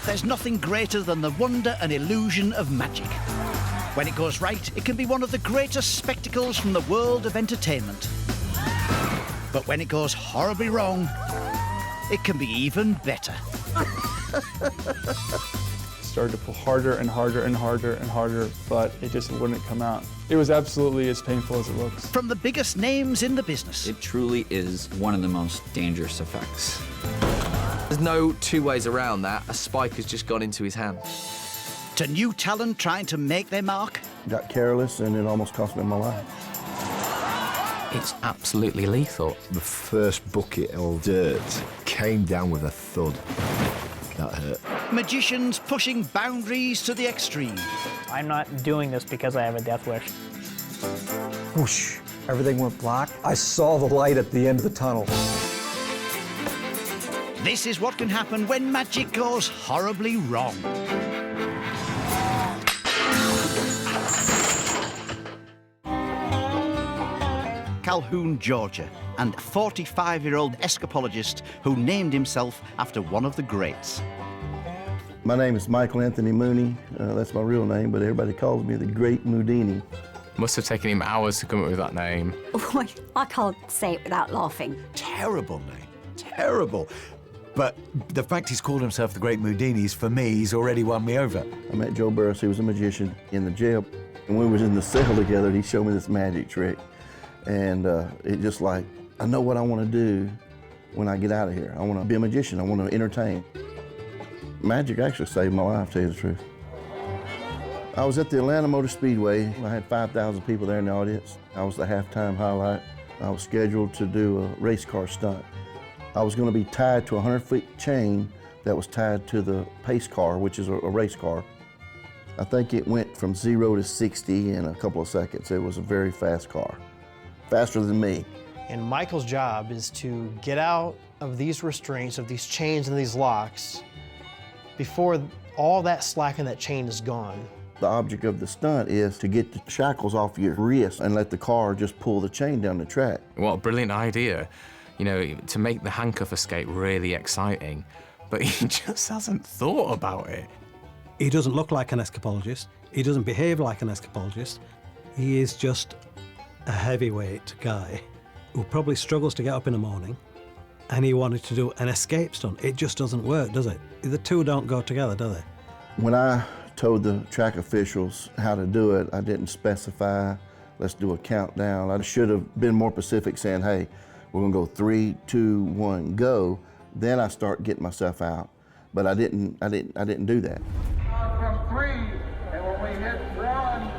There's nothing greater than the wonder and illusion of magic. When it goes right, it can be one of the greatest spectacles from the world of entertainment. But when it goes horribly wrong, it can be even better. Started to pull harder and harder and harder and harder, but it just wouldn't come out. It was absolutely as painful as it looks. From the biggest names in the business. It truly is one of the most dangerous effects. There's no two ways around that. A spike has just gone into his hand. To new talent trying to make their mark. Got careless and it almost cost me my life. It's absolutely lethal. The first bucket of dirt came down with a thud. That hurt. Magicians pushing boundaries to the extreme. I'm not doing this because I have a death wish. Whoosh, everything went black. I saw the light at the end of the tunnel. This is what can happen when magic goes horribly wrong. Calhoun, Georgia, and a 45-year-old escapologist who named himself after one of the greats. My name is Michael Anthony Mooney. That's my real name, but everybody calls me the Great Houdini. Must have taken him hours to come up with that name. Oh, I can't say it without laughing. Terrible name, terrible. But the fact he's called himself the Great Houdini, for me, he's already won me over. I met Joe Burris, he was a magician in the jail. And when we was in the cell together, he showed me this magic trick. And it just like, I know what I want to do when I get out of here. I want to be a magician, I want to entertain. Magic actually saved my life, to tell you the truth. I was at the Atlanta Motor Speedway. I had 5,000 people there in the audience. I was the halftime highlight. I was scheduled to do a race car stunt. I was going to be tied to a 100-foot chain that was tied to the pace car, which is a race car. I think it went from 0 to 60 in a couple of seconds. It was a very fast car, faster than me. And Michael's job is to get out of these restraints, of these chains and these locks, before all that slack in that chain is gone. The object of the stunt is to get the shackles off your wrist and let the car just pull the chain down the track. What a brilliant idea. You know, to make the handcuff escape really exciting, but he just hasn't thought about it. He doesn't look like an escapologist. He doesn't behave like an escapologist. He is just a heavyweight guy who probably struggles to get up in the morning, and he wanted to do an escape stunt. It just doesn't work, does it? The two don't go together, do they? When I told the track officials how to do it, I didn't specify, let's do a countdown. I should have been more specific, saying, hey, we're gonna go 3, 2, 1, go. Then I start getting myself out. But I didn't do that. From 3, and when we hit 1,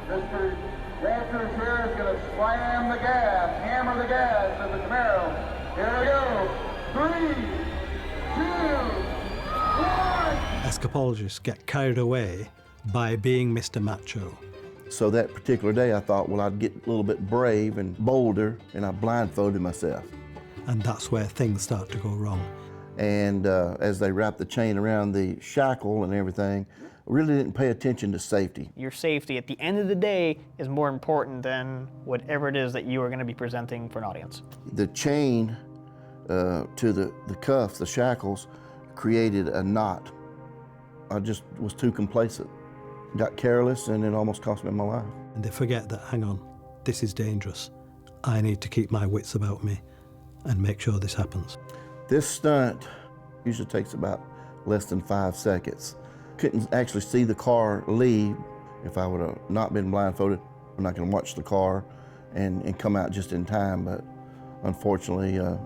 Mr. Walters here is gonna slam the gas, hammer the gas of the Camaro. Here we go. 3, 2, 1. Escapologists get carried away by being Mr. Macho. So that particular day, I thought, well, I'd get a little bit brave and bolder, and I blindfolded myself. And that's where things start to go wrong. And as they wrapped the chain around the shackle and everything, really didn't pay attention to safety. Your safety at the end of the day is more important than whatever it is that you are going to be presenting for an audience. The chain to the cuffs, the shackles, created a knot. I just was too complacent. Got careless and it almost cost me my life. And they forget that, hang on, this is dangerous. I need to keep my wits about me and make sure this happens. This stunt usually takes about less than 5 seconds. Couldn't actually see the car leave. If I would have not been blindfolded, I'm not gonna watch the car and come out just in time, but unfortunately, I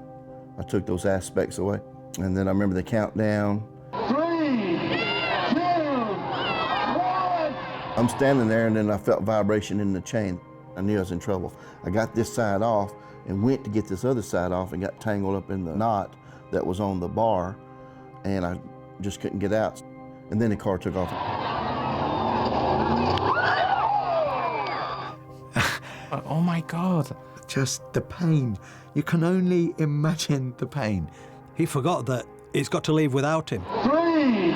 took those aspects away. And then I remember the countdown. 3, 2, 1. I'm standing there and then I felt vibration in the chain. I knew I was in trouble. I got this side off and went to get this other side off and got tangled up in the knot that was on the bar, and I just couldn't get out. And then the car took off. Oh my God. Just the pain. You can only imagine the pain. He forgot that he's got to leave without him. 3, 2, 1.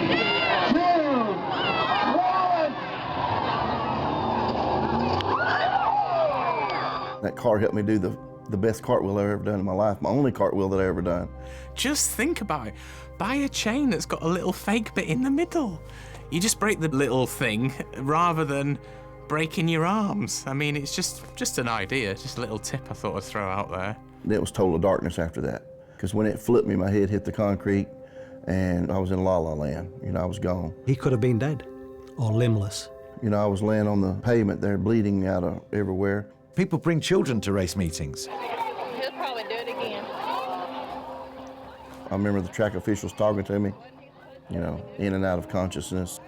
That car helped me do the the best cartwheel I've ever done in my life, my only cartwheel that I've ever done. Just think about it. Buy a chain that's got a little fake bit in the middle. You just break the little thing rather than breaking your arms. I mean, it's just an idea, just a little tip I thought I'd throw out there. It was total darkness after that, because when it flipped me, my head hit the concrete, and I was in la-la land. You know, I was gone. He could have been dead or limbless. You know, I was laying on the pavement there, bleeding out of everywhere. People bring children to race meetings. He'll probably do it again. I remember the track officials talking to me, you know, in and out of consciousness.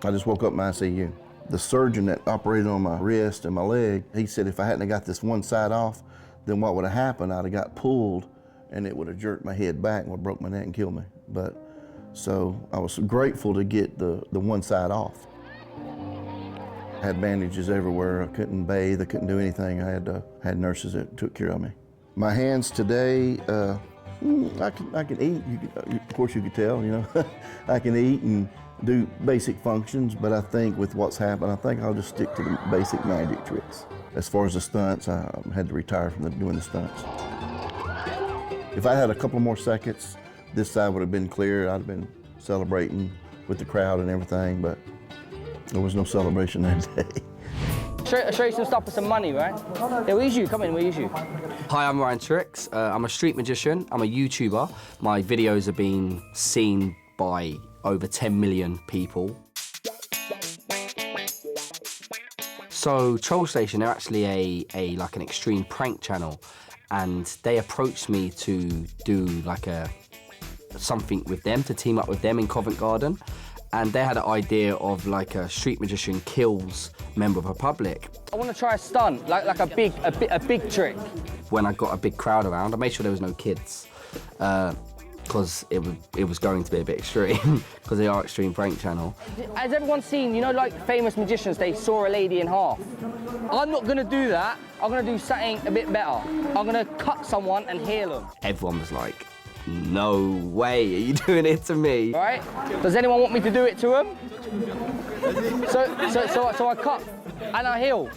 I just woke up in my ICU. The surgeon that operated on my wrist and my leg, he said if I hadn't got this one side off, then what would have happened? I'd have got pulled and it would have jerked my head back and would have broke my neck and killed me. But, so I was grateful to get the one side off. I had bandages everywhere. I couldn't bathe, I couldn't do anything. I had nurses that took care of me. My hands today, I can eat. Of course you could tell, you know. I can eat and do basic functions, but I think with what's happened, I think I'll just stick to the basic magic tricks. As far as the stunts, I had to retire from doing the stunts. If I had a couple more seconds, this side would have been clear. I'd have been celebrating with the crowd and everything, but there was no celebration that day. I'll show you some stuff with some money, right? Yeah, we'll use you. Come in, we'll use you. Hi, I'm Ryan Trix. I'm a street magician. I'm a YouTuber. My videos have been seen by over 10 million people. So Troll Station, they're actually like an extreme prank channel, and they approached me to do like something with them, to team up with them in Covent Garden. And they had an idea of like a street magician kills member of the public. I want to try a stunt, like a big trick. When I got a big crowd around, I made sure there was no kids, because it was going to be a bit extreme, because they are extreme prank channel. Has everyone seen, you know, like famous magicians, they saw a lady in half? I'm not going to do that. I'm going to do something a bit better. I'm going to cut someone and heal them. Everyone was like, no way, are you doing it to me? All right, does anyone want me to do it to him? So I cut and I heal.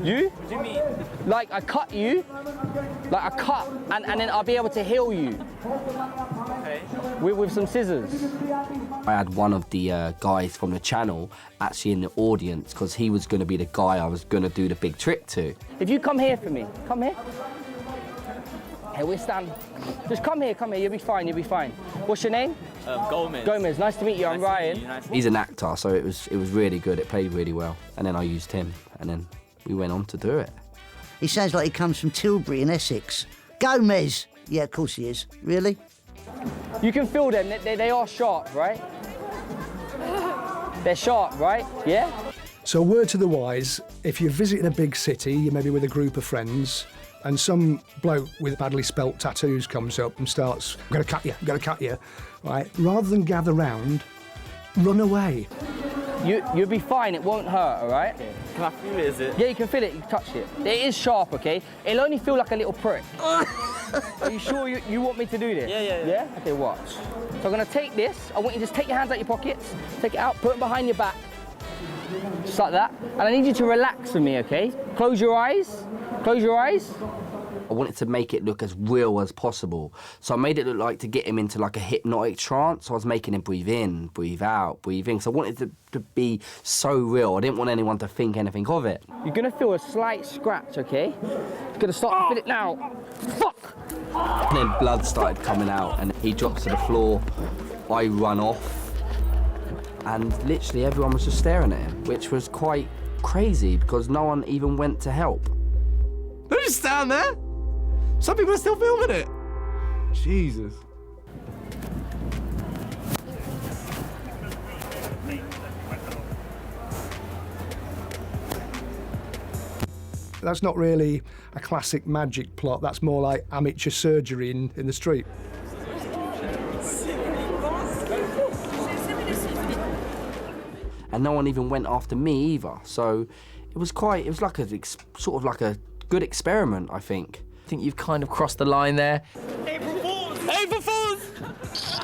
You? What do you mean? Like I cut you, like I cut and then I'll be able to heal you. Okay. With some scissors. I had one of the guys from the channel actually in the audience, because he was going to be the guy I was going to do the big trick to. If you come here for me, come here. Hey, we stand. Just come here, you'll be fine, you'll be fine. What's your name? Gomez. Gomez, nice to meet you, I'm Ryan. He's an actor, so it was really good, it played really well. And then I used him, and then we went on to do it. He sounds like he comes from Tilbury in Essex. Gomez! Yeah, of course he is. Really? You can feel them, they are sharp, right? They're sharp, right? Yeah? So word to the wise, if you're visiting a big city, you may be with a group of friends, and some bloke with badly spelt tattoos comes up and starts, I'm gonna cut you, right? Rather than gather round, run away. You'll be fine, it won't hurt, all right? Okay. Can I feel it, is it? Yeah, you can feel it, you can touch it. It is sharp, okay? It'll only feel like a little prick. Are you sure you want me to do this? Yeah. Yeah? Okay, watch. So I'm gonna take this, I want you to just take your hands out your pockets, take it out, put them behind your back. Just like that. And I need you to relax with me, okay? Close your eyes. Close your eyes. I wanted to make it look as real as possible. So I made it look like to get him into like a hypnotic trance. So I was making him breathe in, breathe out, breathe in. So I wanted it to be so real. I didn't want anyone to think anything of it. You're gonna feel a slight scratch, okay? You're gonna start to feel it now. Fuck! And then blood started coming out and he drops to the floor. I run off. And literally everyone was just staring at him, which was quite crazy because no one even went to help. They're just down there. Some people are still filming it. Jesus. That's not really a classic magic plot. That's more like amateur surgery in the street. And no one even went after me either. So it was like sort of like a good experiment, I think. I think you've kind of crossed the line there. April Fools!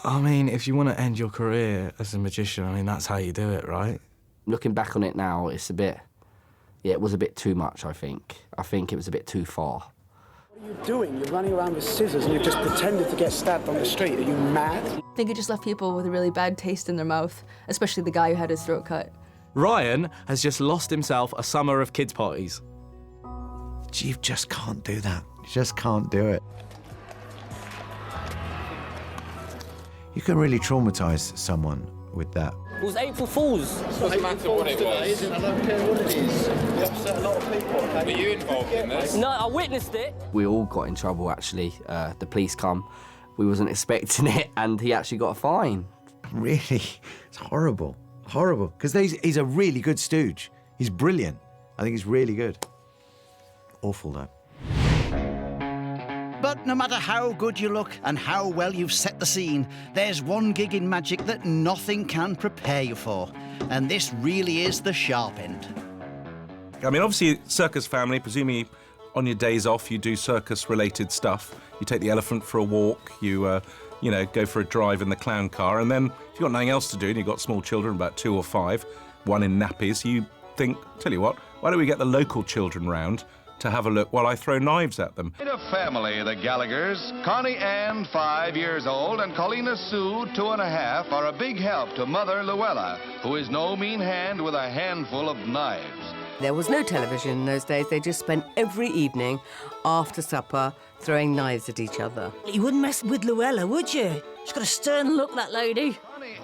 I mean, if you want to end your career as a magician, I mean, that's how you do it, right? Looking back on it now, it's a bit Yeah, it was a bit too much, I think. I think it was a bit too far. What are you doing? You're running around with scissors and you've just pretended to get stabbed on the street. Are you mad? I think it just left people with a really bad taste in their mouth, especially the guy who had his throat cut. Ryan has just lost himself a summer of kids' parties. You just can't do that. You just can't do it. You can really traumatise someone with that. It was April Fool's. Doesn't matter what it was. I don't care what it is. You upset a lot of people. Okay? Were you involved in this? No, I witnessed it. We all got in trouble, actually. The police come. We wasn't expecting it, and he actually got a fine. Really? It's horrible. Horrible. Because he's a really good stooge. He's brilliant. I think he's really good. Awful, though. But no matter how good you look and how well you've set the scene, there's one gig in magic that nothing can prepare you for. And this really is the sharp end. I mean, obviously, circus family, presumably on your days off, you do circus-related stuff. You take the elephant for a walk, you know, go for a drive in the clown car, and then if you've got nothing else to do and you've got small children, about 2 or 5, one in nappies, you think, tell you what, why don't we get the local children round to have a look while I throw knives at them? In a family, the Gallaghers, Connie Ann, 5 years old, and Colina Sue, 2.5, are a big help to Mother Luella, who is no mean hand with a handful of knives. There was no television in those days. They just spent every evening after supper throwing knives at each other. You wouldn't mess with Luella, would you? She's got a stern look, that lady.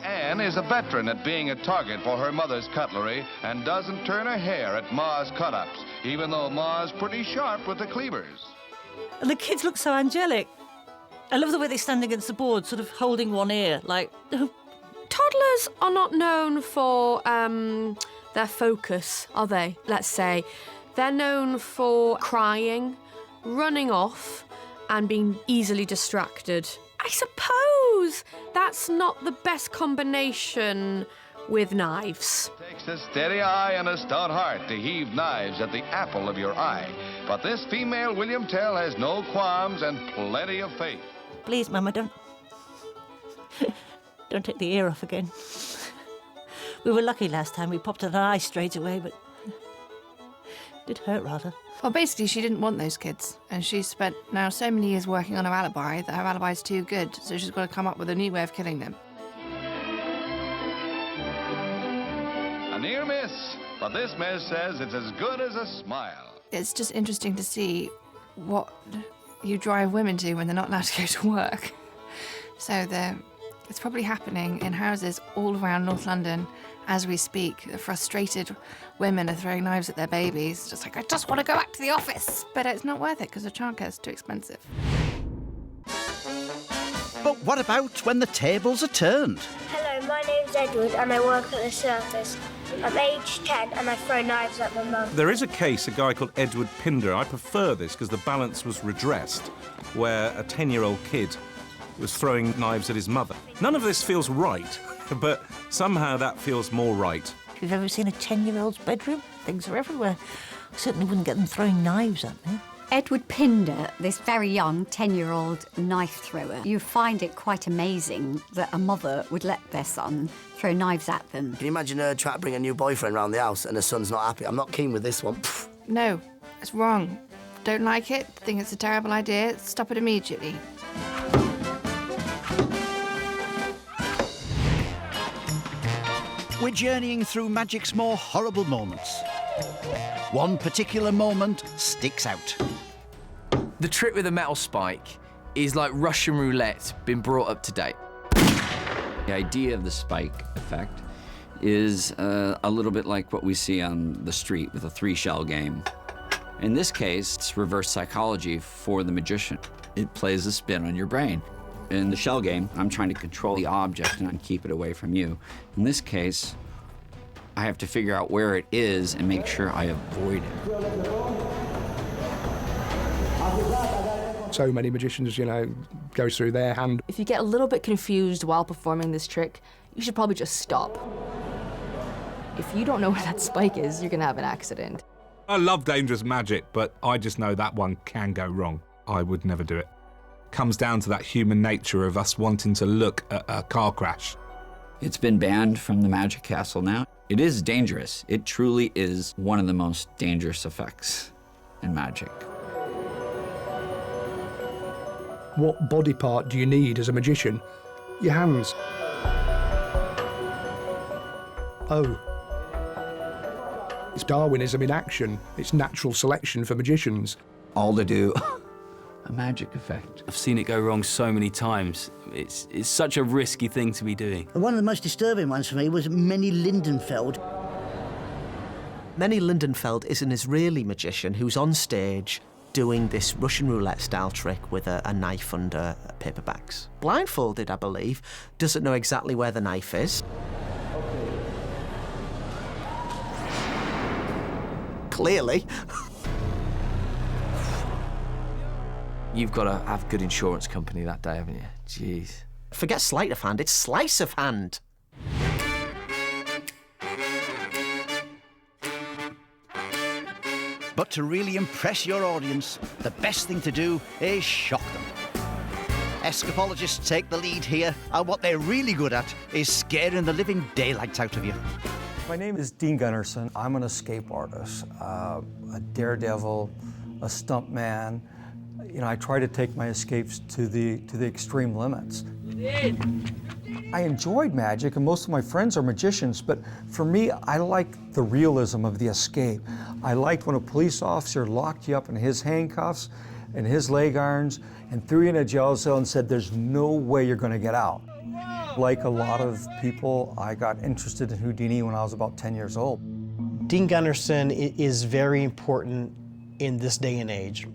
Ann is a veteran at being a target for her mother's cutlery and doesn't turn a hair at Ma's cut-ups, even though Ma's pretty sharp with the cleavers. And the kids look so angelic. I love the way they stand against the board, sort of holding one ear, like... Toddlers are not known for their focus, are they? Let's say. They're known for crying, running off, and being easily distracted. I suppose that's not the best combination with knives. It takes a steady eye and a stout heart to heave knives at the apple of your eye. But this female William Tell has no qualms and plenty of faith. Please, Mama, don't take the ear off again. We were lucky last time. We popped an eye straight away, but it did hurt rather. Well, basically, she didn't want those kids, and she's spent now so many years working on her alibi that her alibi's too good, so she's got to come up with a new way of killing them. A near miss, but this miss says it's as good as a smile. It's just interesting to see what you drive women to when they're not allowed to go to work. So it's probably happening in houses all around North London as we speak. The frustrated women are throwing knives at their babies, just like, I just want to go back to the office. But it's not worth it because the childcare is too expensive. But what about when the tables are turned? Hello, my name's Edward and I work at the circus. I'm aged 10 and I throw knives at my mum. There is a case, a guy called Edward Pinder. I prefer this because the balance was redressed, where a 10-year-old kid was throwing knives at his mother. None of this feels right, but somehow that feels more right. If you've ever seen a 10-year-old's bedroom, things are everywhere. I certainly wouldn't get them throwing knives at me. Edward Pinder, this very young 10-year-old knife thrower, you find it quite amazing that a mother would let their son throw knives at them. Can you imagine her trying to bring a new boyfriend around the house and her son's not happy? I'm not keen with this one. No, it's wrong. Don't like it, think it's a terrible idea, stop it immediately. We're journeying through magic's more horrible moments. One particular moment sticks out. The trick with the metal spike is like Russian roulette, been brought up to date. The idea of the spike effect is a little bit like what we see on the street with a 3-shell game. In this case, it's reverse psychology for the magician. It plays a spin on your brain. In the shell game, I'm trying to control the object and keep it away from you. In this case, I have to figure out where it is and make sure I avoid it. So many magicians, you know, goes through their hand. If you get a little bit confused while performing this trick, you should probably just stop. If you don't know where that spike is, you're gonna have an accident. I love dangerous magic, but I just know that one can go wrong. I would never do it. Comes down to that human nature of us wanting to look at a car crash It's been banned from the Magic Castle now. It is dangerous. It truly is one of the most dangerous effects in magic. What body part do you need as a magician? Your hands. Oh. It's Darwinism in action. It's natural selection for magicians. All to do a magic effect. I've seen it go wrong so many times. It's such a risky thing to be doing. One of the most disturbing ones for me was Manny Lindenfeld. Manny Lindenfeld is an Israeli magician who's on stage doing this Russian roulette-style trick with a knife under paperbacks. Blindfolded, I believe, doesn't know exactly where the knife is. Clearly. You've got to have good insurance company that day, haven't you? Jeez. Forget sleight of hand, it's slice of hand. But to really impress your audience, the best thing to do is shock them. Escapologists take the lead here, and what they're really good at is scaring the living daylights out of you. My name is Dean Gunnerson. I'm an escape artist, a daredevil, a stuntman. You know, I try to take my escapes to the extreme limits. I enjoyed magic, and most of my friends are magicians, but for me, I like the realism of the escape. I liked when a police officer locked you up in his handcuffs and his leg irons and threw you in a jail cell and said, there's no way you're gonna get out. Like a lot of people, I got interested in Houdini when I was about 10 years old. Dean Gunnerson is very important in this day and age.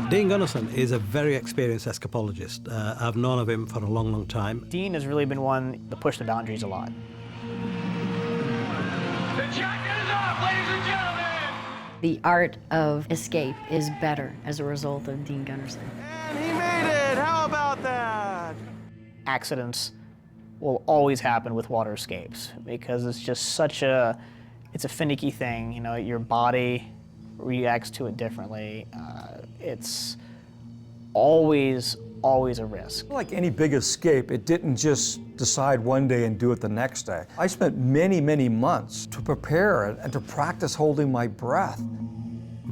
Dean Gunnerson is a very experienced escapologist. I've known of him for a long, long time. Dean has really been one to push the boundaries a lot. The jacket is off, ladies and gentlemen! The art of escape is better as a result of Dean Gunnerson. He made it! How about that? Accidents will always happen with water escapes because it's just it's a finicky thing. You know, your body reacts to it differently. It's always a risk. Like any big escape, it didn't just decide one day and do it the next day. I spent many, many months to prepare it and to practice holding my breath.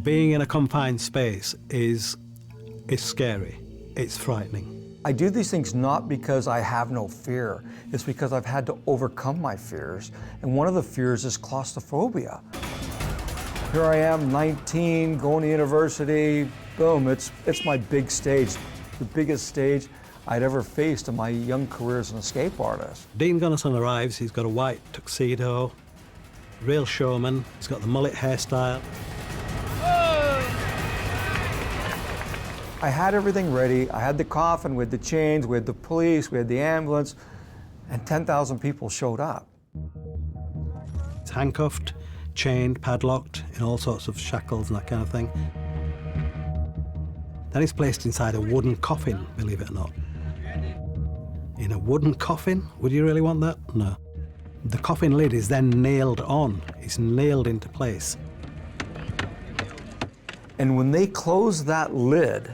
Being in a confined space is scary. It's frightening. I do these things not because I have no fear. It's because I've had to overcome my fears. And one of the fears is claustrophobia. Here I am, 19, going to university, boom, it's my big stage, the biggest stage I'd ever faced in my young career as an escape artist. Dean Gunnerson arrives, he's got a white tuxedo, real showman, he's got the mullet hairstyle. I had everything ready. I had the coffin with the chains, we had the police, we had the ambulance, and 10,000 people showed up. He's handcuffed, chained, padlocked, in all sorts of shackles and that kind of thing. Then he's placed inside a wooden coffin, believe it or not. In a wooden coffin? Would you really want that? No. The coffin lid is then nailed on. It's nailed into place. And when they close that lid,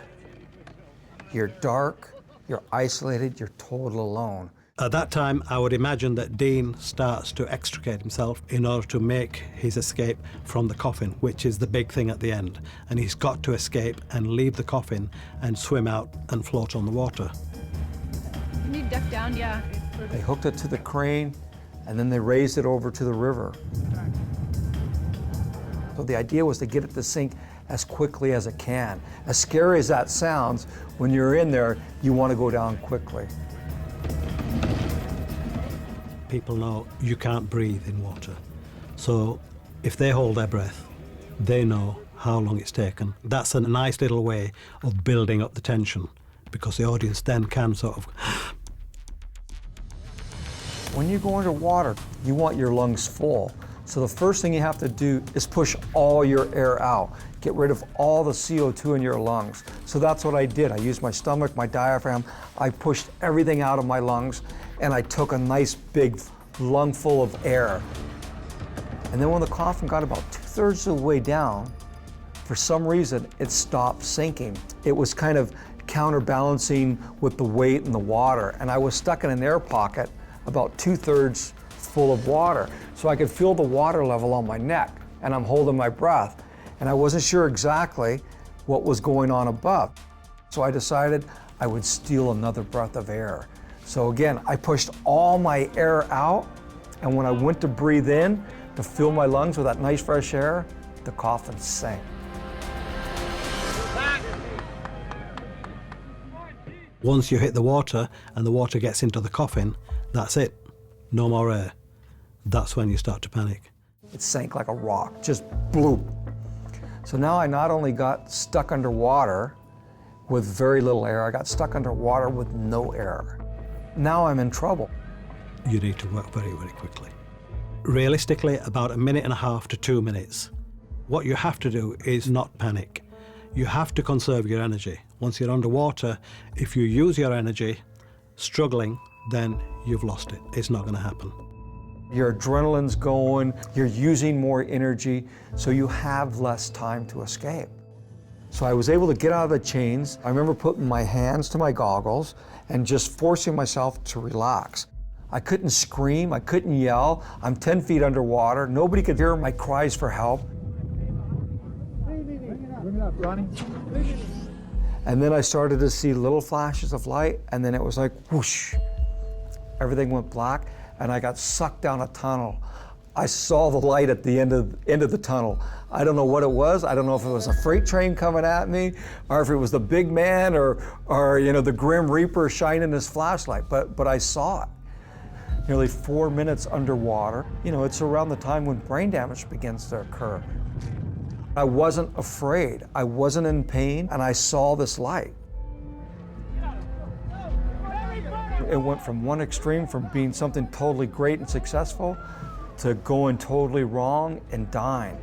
you're dark, you're isolated, you're total alone. At that time, I would imagine that Dean starts to extricate himself in order to make his escape from the coffin, which is the big thing at the end. And he's got to escape and leave the coffin and swim out and float on the water. Can you duck down? Yeah. They hooked it to the crane, and then they raised it over to the river. So the idea was to get it to sink as quickly as it can. As scary as that sounds, when you're in there, you want to go down quickly. People know you can't breathe in water. So if they hold their breath, they know how long it's taken. That's a nice little way of building up the tension because the audience then can sort of... When you go underwater, you want your lungs full. So the first thing you have to do is push all your air out. Get rid of all the CO2 in your lungs. So that's what I did. I used my stomach, my diaphragm. I pushed everything out of my lungs, and I took a nice big lungful of air. And then when the coffin got about 2/3 of the way down, for some reason, it stopped sinking. It was kind of counterbalancing with the weight and the water. And I was stuck in an air pocket about 2/3 full of water. So I could feel the water level on my neck, and I'm holding my breath. And I wasn't sure exactly what was going on above. So I decided I would steal another breath of air. So again, I pushed all my air out, and when I went to breathe in to fill my lungs with that nice fresh air, the coffin sank. Once you hit the water and the water gets into the coffin, that's it. No more air. That's when you start to panic. It sank like a rock, just bloop. So now I not only got stuck underwater with very little air, I got stuck underwater with no air. Now I'm in trouble. You need to work very, very quickly. Realistically, about 1.5 to 2 minutes. What you have to do is not panic. You have to conserve your energy. Once you're underwater, if you use your energy struggling, then you've lost it. It's not going to happen. Your adrenaline's going, you're using more energy, so you have less time to escape. So I was able to get out of the chains. I remember putting my hands to my goggles and just forcing myself to relax. I couldn't scream, I couldn't yell. I'm 10 feet underwater. Nobody could hear my cries for help. Bring it up, Ronnie. And then I started to see little flashes of light, and then it was like whoosh. Everything went black, and I got sucked down a tunnel. I saw the light at the end of the tunnel. I don't know what it was. I don't know if it was a freight train coming at me, or if it was the big man, or you know, the Grim Reaper shining his flashlight. But I saw it. Nearly 4 minutes underwater. You know, it's around the time when brain damage begins to occur. I wasn't afraid. I wasn't in pain, and I saw this light. It went from one extreme, from being something totally great and successful, to going totally wrong and dying.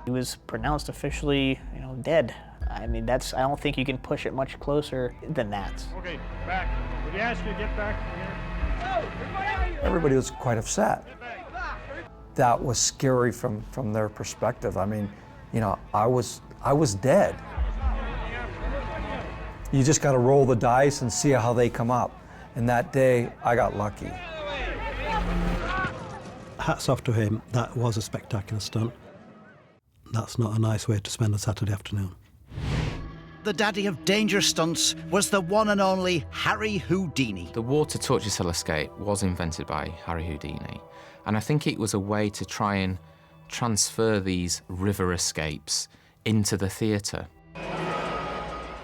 He was pronounced officially, dead. I mean, I don't think you can push it much closer than that. Okay, back. Would you ask you to get back here? Everybody was quite upset. That was scary from their perspective. I mean, I was dead. You just got to roll the dice and see how they come up. And that day, I got lucky. Hats off to him. That was a spectacular stunt. That's not a nice way to spend a Saturday afternoon. The daddy of dangerous stunts was the one and only Harry Houdini. The water torture cell escape was invented by Harry Houdini, and I think it was a way to try and transfer these river escapes into the theatre.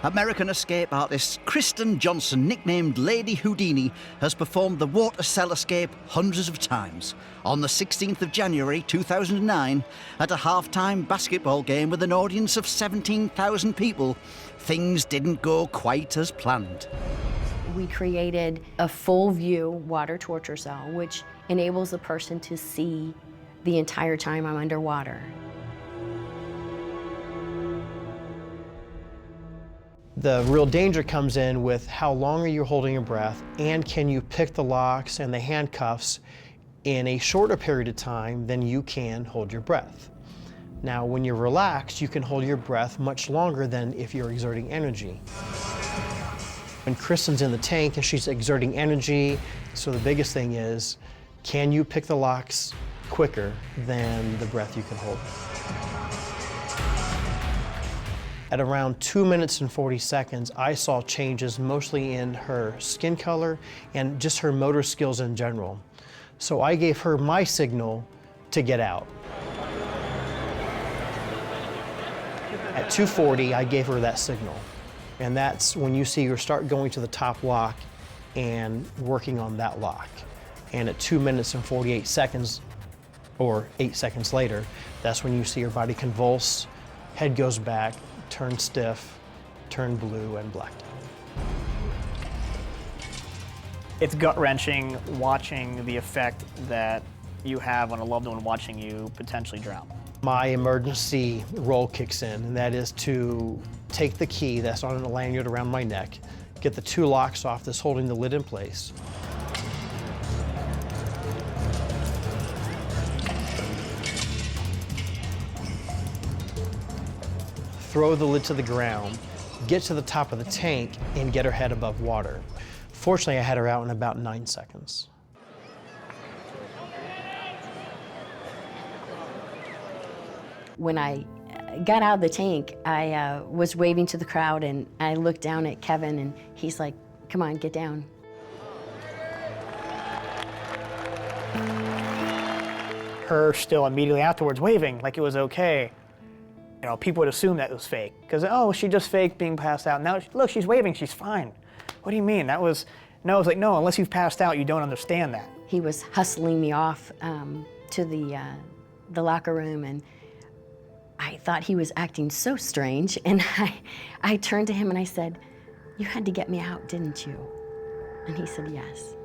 American escape artist Kristen Johnson, nicknamed Lady Houdini, has performed the water cell escape hundreds of times. On the 16th of January 2009, at a half-time basketball game with an audience of 17,000 people, things didn't go quite as planned. We created a full view water torture cell, which enables the person to see the entire time I'm underwater. The real danger comes in with how long are you holding your breath, and can you pick the locks and the handcuffs in a shorter period of time than you can hold your breath. Now, when you're relaxed, you can hold your breath much longer than if you're exerting energy. When Kristen's in the tank and she's exerting energy, so the biggest thing is, can you pick the locks quicker than the breath you can hold? At around 2 minutes and 40 seconds, I saw changes mostly in her skin color and just her motor skills in general. So I gave her my signal to get out. At 2:40, I gave her that signal. And that's when you see her start going to the top lock and working on that lock. And at 2 minutes and 48 seconds, or 8 seconds later, that's when you see her body convulse, head goes back, turn stiff, turn blue, and blacked out. It's gut-wrenching watching the effect that you have on a loved one watching you potentially drown. My emergency role kicks in, and that is to take the key that's on a lanyard around my neck, get the 2 locks off that's holding the lid in place, throw the lid to the ground, get to the top of the tank, and get her head above water. Fortunately, I had her out in about 9 seconds. When I got out of the tank, I was waving to the crowd, and I looked down at Kevin, and he's like, "Come on, get down." Her still immediately afterwards waving like it was okay. You know, people would assume that it was fake because, oh, she just faked being passed out. Now, look, she's waving, she's fine. What do you mean? That was, no, I was like, no, unless you've passed out, you don't understand that. He was hustling me off to the locker room, and I thought he was acting so strange, and I turned to him and I said, "You had to get me out, didn't you?" And he said, "Yes."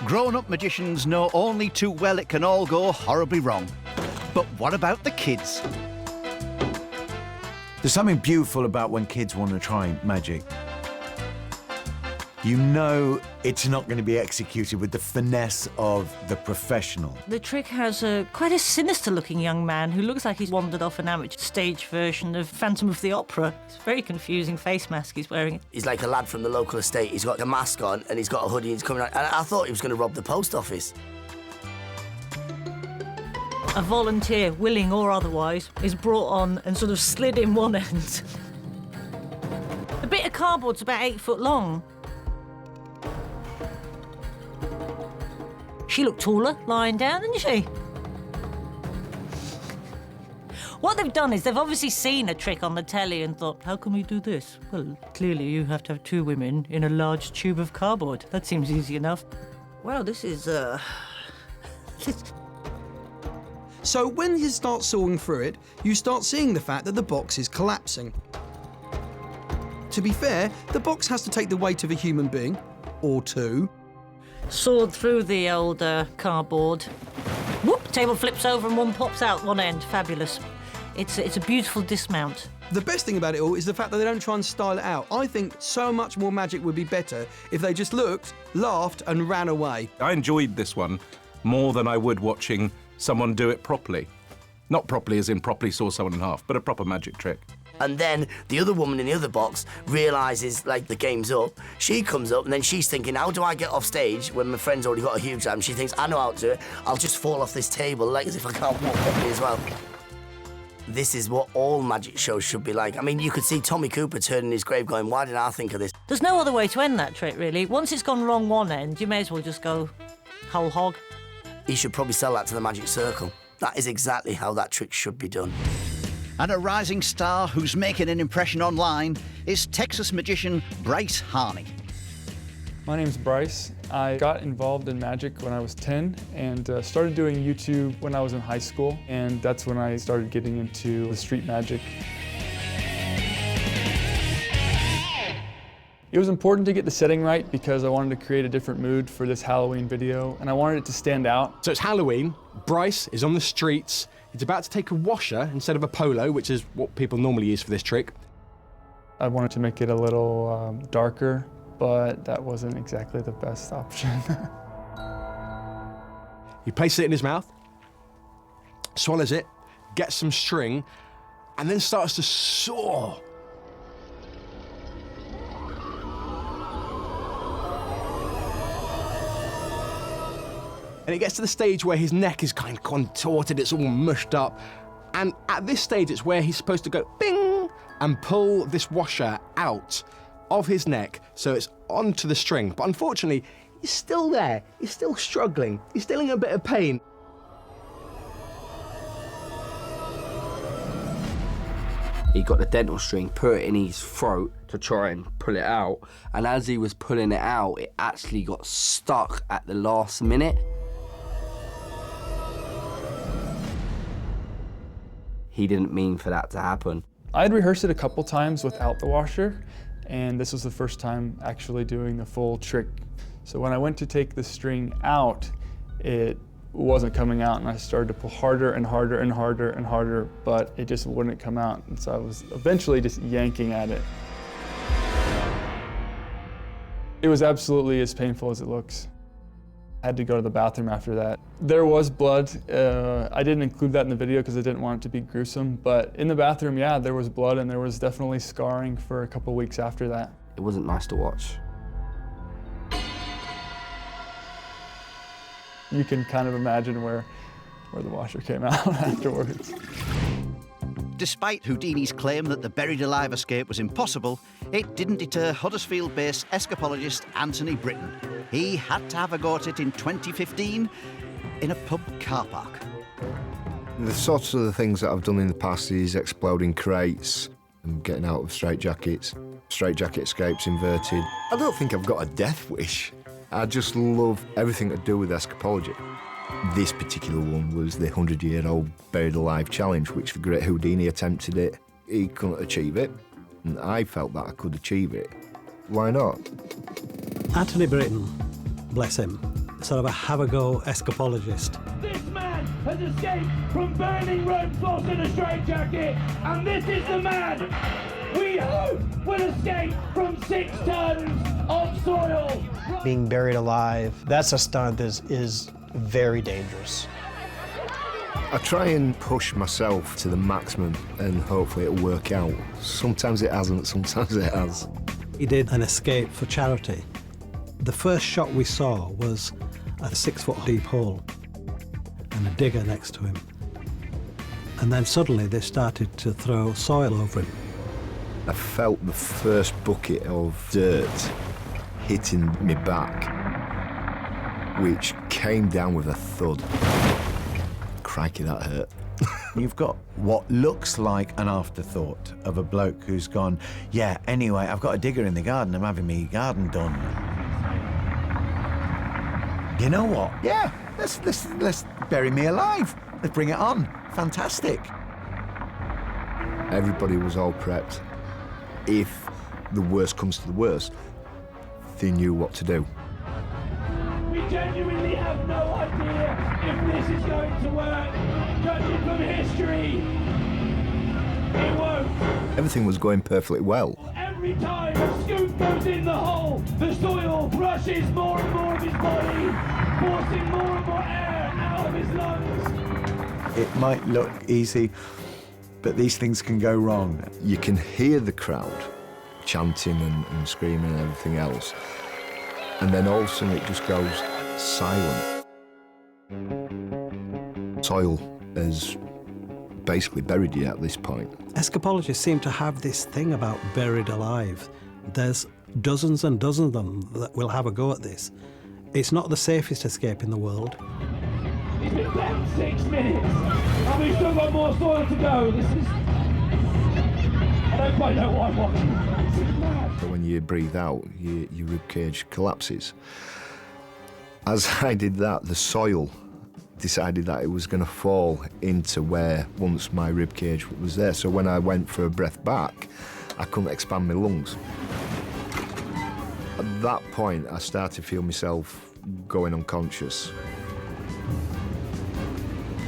Grown-up magicians know only too well it can all go horribly wrong. But what about the kids? There's something beautiful about when kids want to try magic. You know it's not going to be executed with the finesse of the professional. The trick has quite a sinister-looking young man who looks like he's wandered off an amateur stage version of Phantom of the Opera. It's a very confusing face mask he's wearing. He's like a lad from the local estate. He's got a mask on and he's got a hoodie and he's coming out. And I thought he was going to rob the post office. A volunteer, willing or otherwise, is brought on and sort of slid in one end. The bit of cardboard's about 8 foot long. She looked taller lying down, didn't she? What they've done is they've obviously seen a trick on the telly and thought, how can we do this? Well, clearly you have to have 2 women in a large tube of cardboard. That seems easy enough. Well, this is, So when you start sawing through it, you start seeing the fact that the box is collapsing. To be fair, the box has to take the weight of a human being, or 2. Sawed through the old cardboard. Whoop! Table flips over and one pops out one end. Fabulous. It's a beautiful dismount. The best thing about it all is the fact that they don't try and style it out. I think so much more magic would be better if they just looked, laughed, and ran away. I enjoyed this one more than I would watching someone do it properly. Not properly as in properly saw someone in half, but a proper magic trick. And then the other woman in the other box realises, like, the game's up. She comes up and then she's thinking, how do I get off stage when my friend's already got a huge jam? She thinks, I know how to do it. I'll just fall off this table, like as if I can't walk properly as well. This is what all magic shows should be like. I mean, you could see Tommy Cooper turning his grave going, why didn't I think of this? There's no other way to end that trick, really. Once it's gone wrong one end, you may as well just go whole hog. He should probably sell that to the Magic Circle. That is exactly how that trick should be done. And a rising star who's making an impression online is Texas magician Bryce Harvey. My name's Bryce. I got involved in magic when I was 10 and started doing YouTube when I was in high school, and that's when I started getting into the street magic. It was important to get the setting right because I wanted to create a different mood for this Halloween video, and I wanted it to stand out. So it's Halloween, Bryce is on the streets, he's about to take a washer instead of a polo, which is what people normally use for this trick. I wanted to make it a little darker, but that wasn't exactly the best option. He places it in his mouth, swallows it, gets some string, and then starts to saw. And it gets to the stage where his neck is kind of contorted, it's all mushed up. And at this stage, it's where he's supposed to go bing and pull this washer out of his neck so it's onto the string. But unfortunately, he's still there. He's still struggling. He's still in a bit of pain. He got the dental string, put it in his throat to try and pull it out. And as he was pulling it out, it actually got stuck at the last minute. He didn't mean for that to happen. I'd rehearsed it a couple times without the washer, and this was the first time actually doing the full trick. So when I went to take the string out, it wasn't coming out, and I started to pull harder and harder and harder and harder, but it just wouldn't come out. And so I was eventually just yanking at it. It was absolutely as painful as it looks. I had to go to the bathroom after that. There was blood. I didn't include that in the video because I didn't want it to be gruesome, but in the bathroom, yeah, there was blood and there was definitely scarring for a couple weeks after that. It wasn't nice to watch. You can kind of imagine where the washer came out afterwards. Despite Houdini's claim that the buried alive escape was impossible, it didn't deter Huddersfield-based escapologist Anthony Brittain. He had to have a go at it in 2015 in a pub car park. The sorts of the things that I've done in the past is exploding crates and getting out of straitjackets, straitjacket escapes inverted. I don't think I've got a death wish. I just love everything to do with escapology. This particular one was the 100-year-old buried alive challenge, which the great Houdini attempted it. He couldn't achieve it, and I felt that I could achieve it. Why not? Anthony Brittain, bless him, sort of a have-a-go escapologist. This man has escaped from burning Rome floss in a straitjacket, and this is the man we hope will escape from 6 tons of soil. Being buried alive, that's a stunt that is very dangerous. I try and push myself to the maximum and hopefully it'll work out. Sometimes it hasn't, sometimes it has. He did an escape for charity. The first shot we saw was a 6-foot deep hole and a digger next to him. And then suddenly they started to throw soil over him. I felt the first bucket of dirt hitting me back, which came down with a thud. Crikey, that hurt. You've got what looks like an afterthought of a bloke who's gone, yeah, anyway, I've got a digger in the garden, I'm having my garden done. You know what? Yeah, let's bury me alive. Let's bring it on. Fantastic. Everybody was all prepped. If the worst comes to the worst, they knew what to do. We genuinely have no idea if this is going to work. Judging from history, it won't. Everything was going perfectly well. Every time a scoop goes in the hole, the soil brushes more and more of his body, forcing more and more air out of his lungs. It might look easy, but these things can go wrong. You can hear the crowd chanting and screaming and everything else. And then all of a sudden it just goes silent. Soil has basically buried you at this point. Escapologists seem to have this thing about buried alive. There's dozens and dozens of them that will have a go at this. It's not the safest escape in the world. It's been about 6 minutes, and we've still got more soil to go. This is... I don't quite know what I'm watching. But when you breathe out, your rib cage collapses. As I did that, the soil decided that it was going to fall into where once my rib cage was there. So when I went for a breath back, I couldn't expand my lungs. At that point, I started to feel myself going unconscious.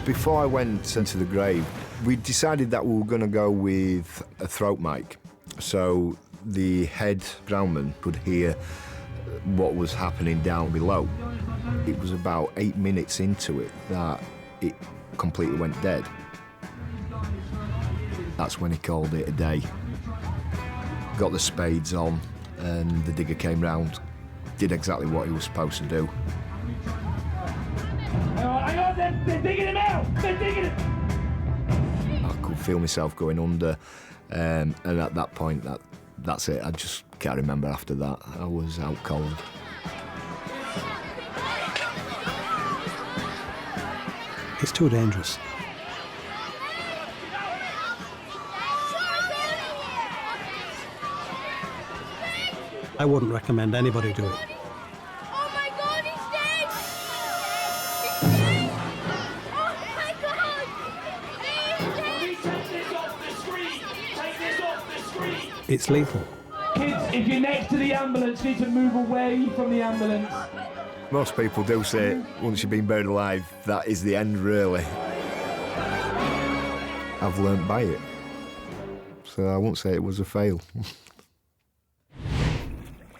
Before I went into the grave, we decided that we were going to go with a throat mic. So the head groundman could hear what was happening down below. It was about 8 minutes into it that it completely went dead. That's when he called it a day. Got the spades on and the digger came round, did exactly what he was supposed to do. Hang on, they're digging him out! They're digging him! I could feel myself going under, and at that point, that's it. I just can't remember after that. I was out cold. It's too dangerous. I wouldn't recommend anybody do it. Oh my God, he's dead! He's dead! Oh my God! He's dead! Take this off the screen! Take this off the screen! It's lethal. Kids, if you're next to the ambulance, you need to move away from the ambulance. Most people do say, once you've been buried alive, that is the end, really. I've learnt by it. So I won't say it was a fail.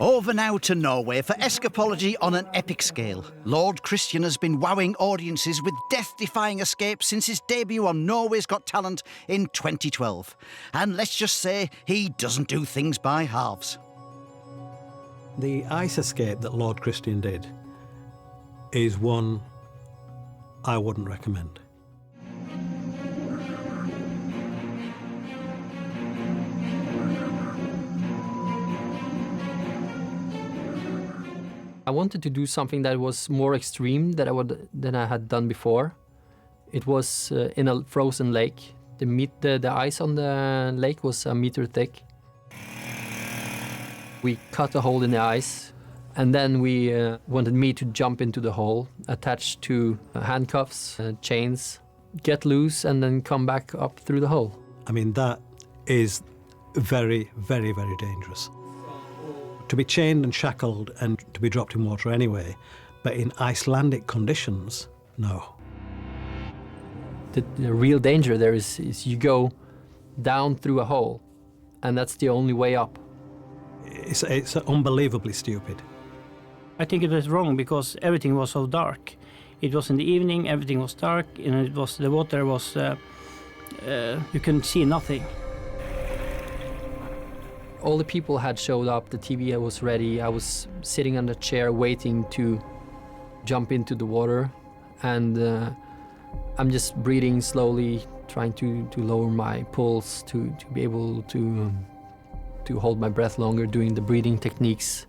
Over now to Norway for escapology on an epic scale. Lord Christian has been wowing audiences with death-defying escapes since his debut on Norway's Got Talent in 2012. And let's just say he doesn't do things by halves. The ice escape that Lord Christian did is one I wouldn't recommend. I wanted to do something that was more extreme than I had done before. It was in a frozen lake. The ice on the lake was a meter thick. We cut a hole in the ice, and then we wanted me to jump into the hole, attached to handcuffs, chains, get loose, and then come back up through the hole. I mean, that is very, very, very dangerous. To be chained and shackled and to be dropped in water anyway, but in Icelandic conditions, no. The real danger there is you go down through a hole, and that's the only way up. It's unbelievably stupid. I think it was wrong because everything was so dark. It was in the evening, everything was dark, and the water was, you couldn't see nothing. All the people had showed up, the TV was ready, I was sitting on the chair waiting to jump into the water, and I'm just breathing slowly, trying to lower my pulse, to be able to hold my breath longer, doing the breathing techniques.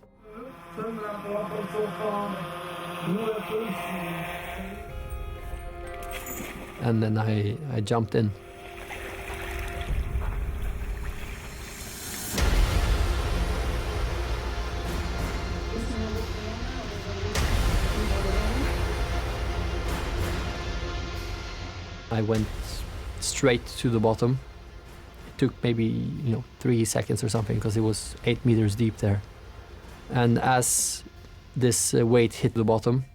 And then I jumped in. I went straight to the bottom. It took maybe 3 seconds or something because it was 8 meters deep there. And as this weight hit the bottom,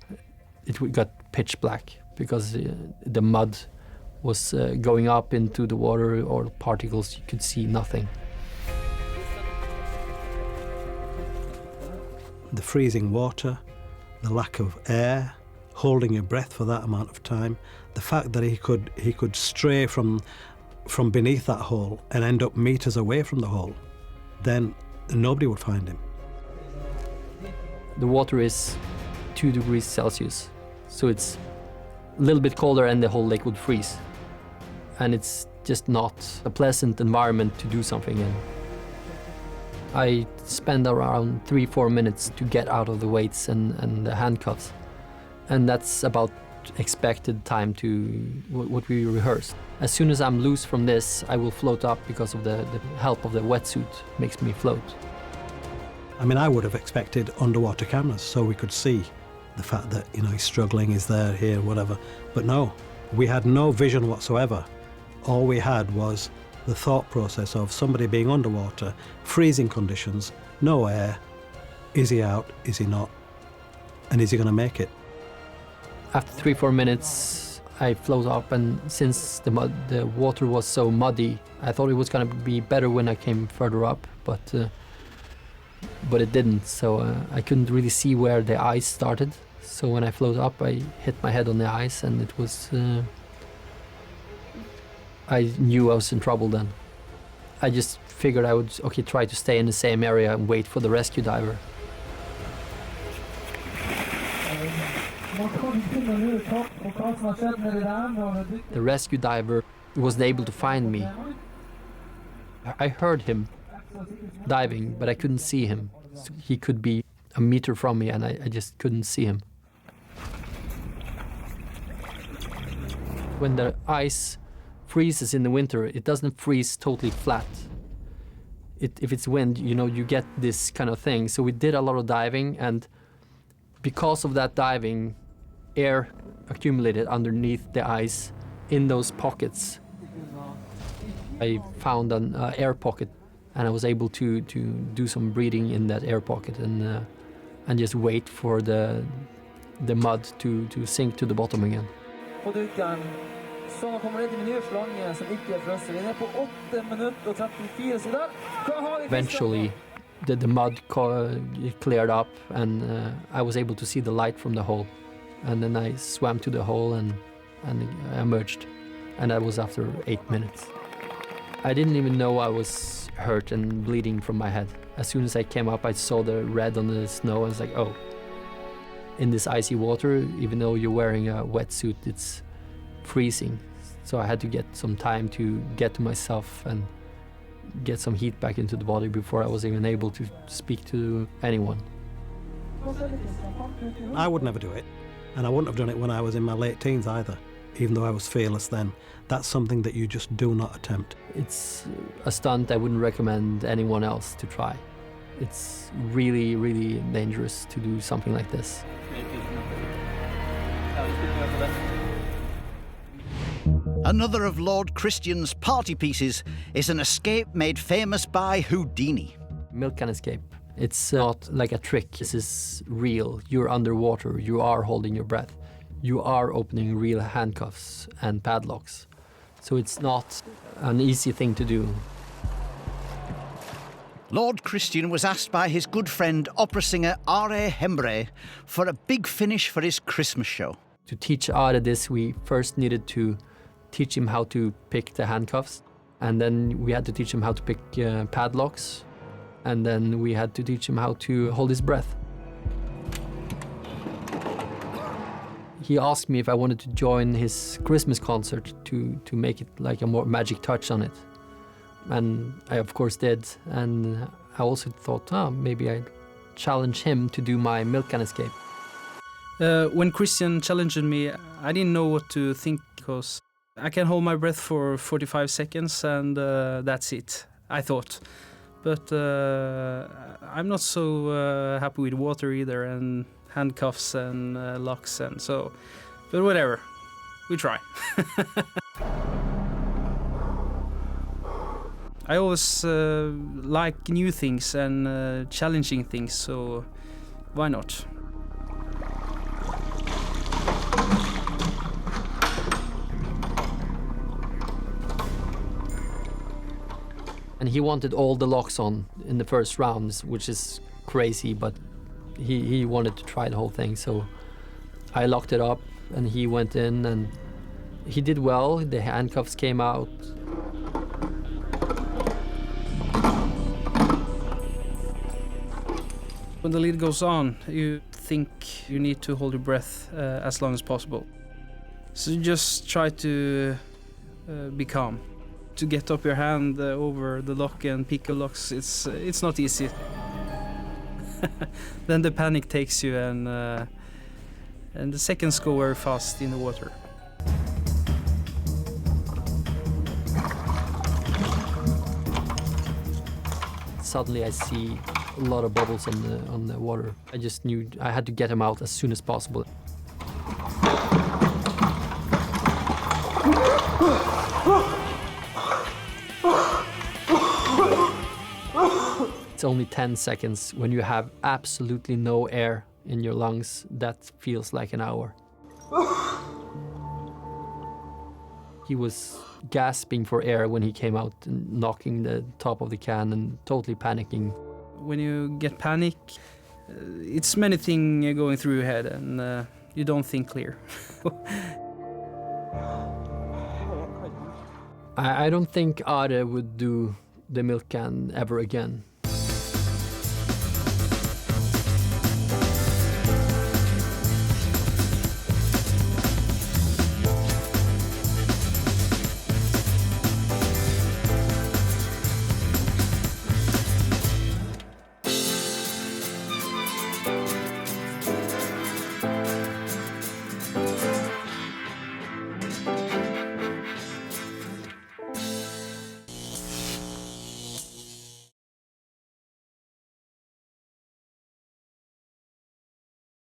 it got pitch black because the mud was going up into the water, or particles. You could see nothing. The freezing water, the lack of air, holding your breath for that amount of time, the fact that he could stray from beneath that hole and end up meters away from the hole, then nobody would find him. The water is 2 degrees Celsius, so it's a little bit colder and the whole lake would freeze. And it's just not a pleasant environment to do something in. I spend around 3-4 minutes to get out of the weights and the handcuffs. And that's about expected time to what we rehearsed. As soon as I'm loose from this, I will float up because of the help of the wetsuit makes me float. I mean, I would have expected underwater cameras so we could see the fact that, he's struggling, is there, here, whatever. But no, we had no vision whatsoever. All we had was the thought process of somebody being underwater, freezing conditions, no air. Is he out? Is he not? And is he going to make it? After 3-4 minutes, I float up, and since the water was so muddy, I thought it was going to be better when I came further up, but it didn't. So I couldn't really see where the ice started. So when I float up, I hit my head on the ice, and it was. I knew I was in trouble then. I just figured I would try to stay in the same area and wait for the rescue diver. The rescue diver wasn't able to find me. I heard him diving, but I couldn't see him. So he could be a meter from me, and I just couldn't see him. When the ice freezes in the winter, it doesn't freeze totally flat. If it's wind, you get this kind of thing. So we did a lot of diving, and because of that diving, air accumulated underneath the ice in those pockets. I found an air pocket, and I was able to do some breathing in that air pocket and just wait for the mud to sink to the bottom again. Eventually, The mud it cleared up, and I was able to see the light from the hole. And then I swam to the hole and I emerged. And that was after 8 minutes. I didn't even know I was hurt and bleeding from my head. As soon as I came up, I saw the red on the snow. I was like, oh. In this icy water, even though you're wearing a wetsuit, it's freezing. So I had to get some time to get to myself and get some heat back into the body before I was even able to speak to anyone. I would never do it, and I wouldn't have done it when I was in my late teens either, even though I was fearless then. That's something that you just do not attempt. It's a stunt I wouldn't recommend anyone else to try. It's really, really dangerous to do something like this. Another of Lord Christian's party pieces is an escape made famous by Houdini. Milk can escape. It's not like a trick. This is real. You're underwater. You are holding your breath. You are opening real handcuffs and padlocks. So it's not an easy thing to do. Lord Christian was asked by his good friend opera singer Are Hembre for a big finish for his Christmas show. To teach Are this, we first needed to teach him how to pick the handcuffs, and then we had to teach him how to pick padlocks, and then we had to teach him how to hold his breath. He asked me if I wanted to join his Christmas concert to make it like a more magic touch on it. And I of course did, and I also thought, maybe I'd challenge him to do my milk can escape. When Christian challenged me, I didn't know what to think, because I can hold my breath for 45 seconds and that's it, I thought. But I'm not so happy with water either, and handcuffs and locks, and so, but whatever, we try. I always like new things and challenging things, so why not? And he wanted all the locks on in the first rounds, which is crazy, but he wanted to try the whole thing. So I locked it up and he went in and he did well. The handcuffs came out. When the lid goes on, you think you need to hold your breath as long as possible. So you just try to be calm. To get up your hand over the lock and pick the locks, it's not easy. Then the panic takes you, and the seconds go very fast in the water. Suddenly I see a lot of bubbles on the water. I just knew I had to get him out as soon as possible. It's only 10 seconds. When you have absolutely no air in your lungs, that feels like an hour. He was gasping for air when he came out and knocking the top of the can and totally panicking. When you get panic, it's many things going through your head, and you don't think clear. I don't think Are would do the milk can ever again.